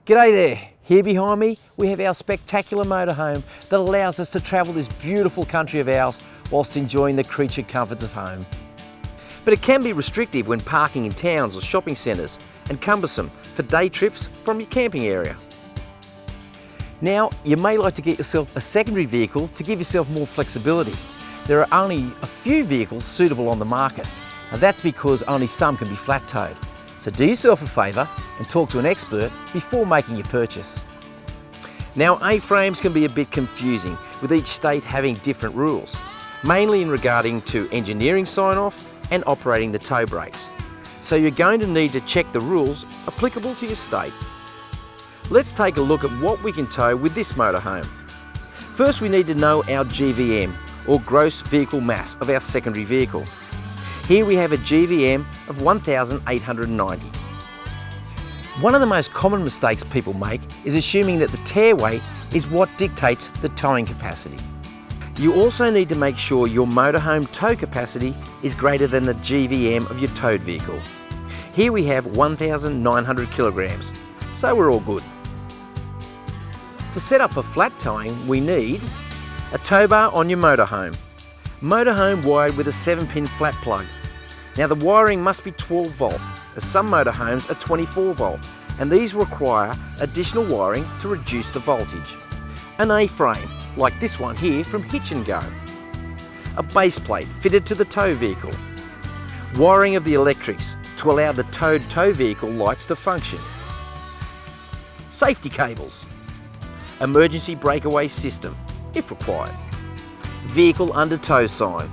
G'day there. Here behind me we have our spectacular motorhome that allows us to travel this beautiful country of ours whilst enjoying the creature comforts of home. But it can be restrictive when parking in towns or shopping centres and cumbersome for day trips from your camping area. Now, you may like to get yourself a secondary vehicle to give yourself more flexibility. There are only a few vehicles suitable on the market, and that's because only some can be flat-towed. So do yourself a favour and talk to an expert before making your purchase. Now, A-frames can be a bit confusing, with each state having different rules, mainly in regarding to engineering sign-off and operating the tow brakes. So you're going to need to check the rules applicable to your state. Let's take a look at what we can tow with this motorhome. First, we need to know our GVM, or gross vehicle mass, of our secondary vehicle. Here we have a GVM of 1,890. One of the most common mistakes people make is assuming that the tear weight is what dictates the towing capacity. You also need to make sure your motorhome tow capacity is greater than the GVM of your towed vehicle. Here we have 1,900 kilograms, so we're all good. To set up for flat towing, we need a tow bar on your motorhome. Motorhome wired with a 7-pin flat plug. Now the wiring must be 12 volt, as some motorhomes are 24 volt, and these require additional wiring to reduce the voltage. An A-frame, like this one here from Hitch & Go. A base plate fitted to the tow vehicle. Wiring of the electrics to allow the towed tow vehicle lights to function. Safety cables. Emergency breakaway system, if required. Vehicle under tow sign.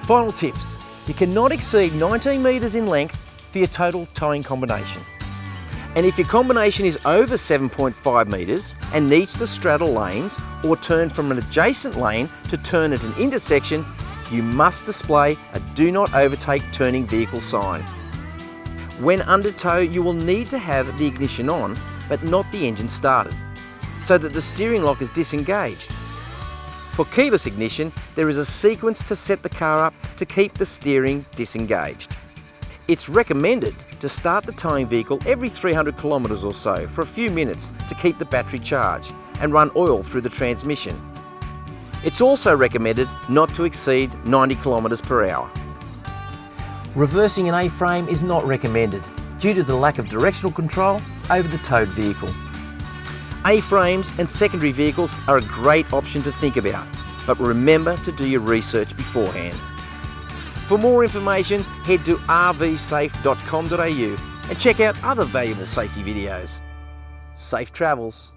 Final tips. You cannot exceed 19 metres in length for your total towing combination. And if your combination is over 7.5 metres and needs to straddle lanes or turn from an adjacent lane to turn at an intersection, you must display a do not overtake turning vehicle sign. When under tow, you will need to have the ignition on, but not the engine started, so that the steering lock is disengaged. For keyless ignition, there is a sequence to set the car up to keep the steering disengaged. It's recommended to start the towing vehicle every 300 kilometres or so for a few minutes to keep the battery charged and run oil through the transmission. It's also recommended not to exceed 90 kilometres per hour. Reversing an A-frame is not recommended due to the lack of directional control over the towed vehicle. A-frames and secondary vehicles are a great option to think about, but remember to do your research beforehand. For more information, head to rvsafe.com.au and check out other valuable safety videos. Safe travels.